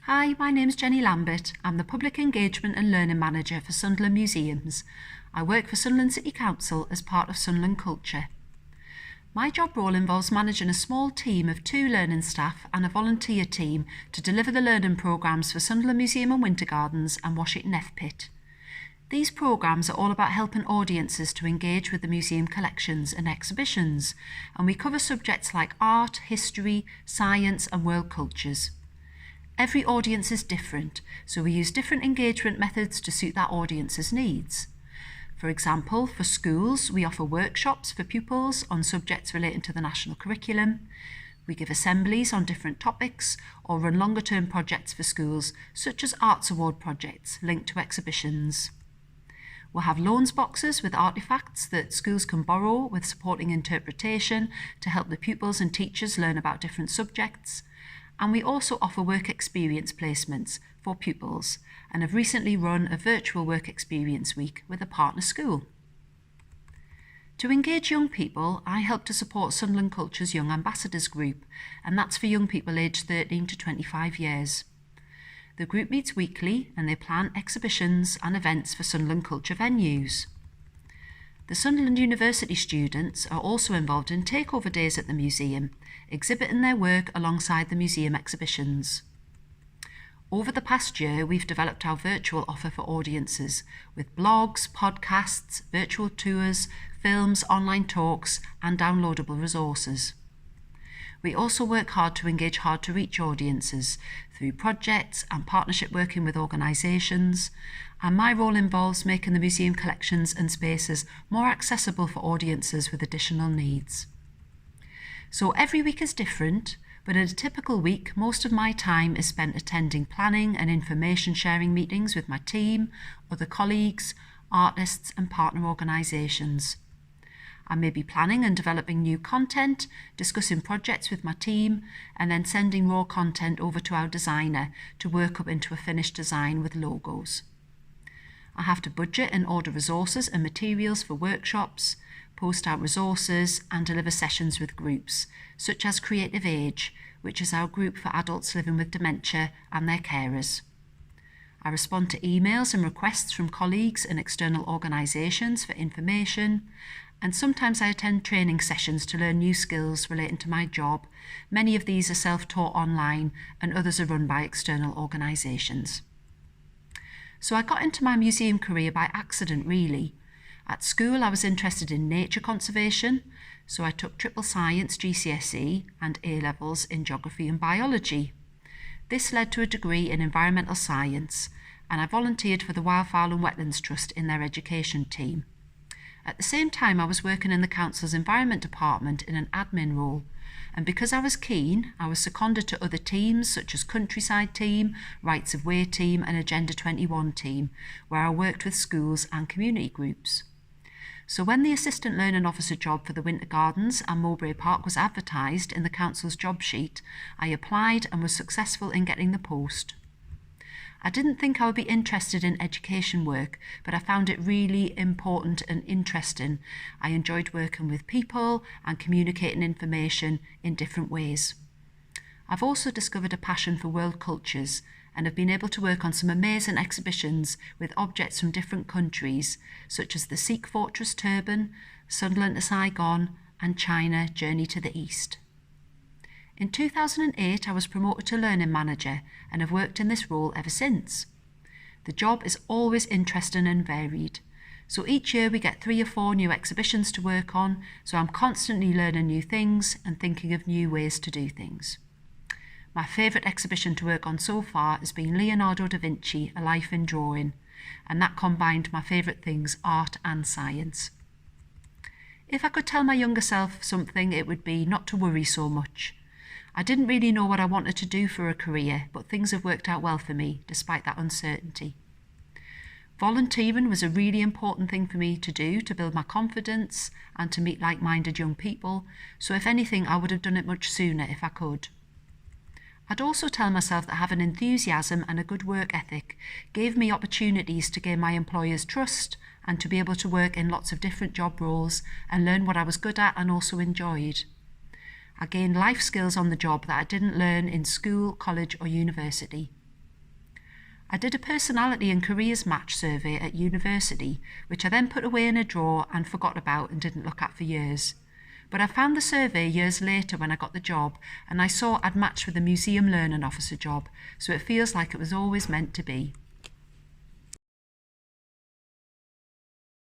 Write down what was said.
Hi, my name's Jennie Lambert. I'm the Public Engagement and Learning Manager for Sunderland Museums. I work for Sunderland City Council as part of Sunderland Culture. My job role involves managing a small team of 2 learning staff and a volunteer team to deliver the learning programmes for Sunderland Museum and Winter Gardens and Washington F-Pit. These programmes are all about helping audiences to engage with the museum collections and exhibitions, and we cover subjects like art, history, science and world cultures. Every audience is different, so we use different engagement methods to suit that audience's needs. For example, for schools, we offer workshops for pupils on subjects relating to the national curriculum. We give assemblies on different topics or run longer-term projects for schools, such as Arts Award projects linked to exhibitions. We'll have loans boxes with artefacts that schools can borrow with supporting interpretation to help the pupils and teachers learn about different subjects. And we also offer work experience placements for pupils and have recently run a virtual work experience week with a partner school. To engage young people, I help to support Sunderland Culture's Young Ambassadors group, and that's for young people aged 13 to 25 years. The group meets weekly and they plan exhibitions and events for Sunderland Culture venues. The Sunderland University students are also involved in takeover days at the museum, exhibiting their work alongside the museum exhibitions. Over the past year, we've developed our virtual offer for audiences with blogs, podcasts, virtual tours, films, online talks and downloadable resources. We also work hard to engage hard-to-reach audiences through projects and partnership working with organisations, and my role involves making the museum collections and spaces more accessible for audiences with additional needs. So every week is different, but in a typical week, most of my time is spent attending planning and information sharing meetings with my team, other colleagues, artists and partner organisations. I may be planning and developing new content, discussing projects with my team, and then sending raw content over to our designer to work up into a finished design with logos. I have to budget and order resources and materials for workshops, post out resources and deliver sessions with groups, such as Creative Age, which is our group for adults living with dementia and their carers. I respond to emails and requests from colleagues and external organisations for information, and sometimes I attend training sessions to learn new skills relating to my job. Many of these are self-taught online and others are run by external organisations. So I got into my museum career by accident really. At school I was interested in nature conservation, so I took triple science GCSE and A-levels in geography and biology. This led to a degree in environmental science, and I volunteered for the Wildfowl and Wetlands Trust in their education team. At the same time, I was working in the council's environment department in an admin role, and because I was keen, I was seconded to other teams such as Countryside Team, Rights of Way Team and Agenda 21 Team, where I worked with schools and community groups. So when the Assistant Learning Officer job for the Winter Gardens and Mowbray Park was advertised in the council's job sheet, I applied and was successful in getting the post. I didn't think I would be interested in education work, but I found it really important and interesting. I enjoyed working with people and communicating information in different ways. I've also discovered a passion for world cultures and have been able to work on some amazing exhibitions with objects from different countries, such as the Sikh Fortress Turban, Sunderland to Saigon, and China Journey to the East. In 2008, I was promoted to Learning Manager and have worked in this role ever since. The job is always interesting and varied. So each year we get 3 or 4 new exhibitions to work on, so I'm constantly learning new things and thinking of new ways to do things. My favourite exhibition to work on so far has been Leonardo da Vinci, A Life in Drawing, and that combined my favourite things, art and science. If I could tell my younger self something, it would be not to worry so much. I didn't really know what I wanted to do for a career, but things have worked out well for me, despite that uncertainty. Volunteering was a really important thing for me to do to build my confidence and to meet like-minded young people, so if anything, I would have done it much sooner if I could. I'd also tell myself that having enthusiasm and a good work ethic gave me opportunities to gain my employer's trust and to be able to work in lots of different job roles and learn what I was good at and also enjoyed. I gained life skills on the job that I didn't learn in school, college or university. I did a personality and careers match survey at university, which I then put away in a drawer and forgot about and didn't look at for years. But I found the survey years later when I got the job, and I saw I'd matched with a museum learning officer job, so it feels like it was always meant to be.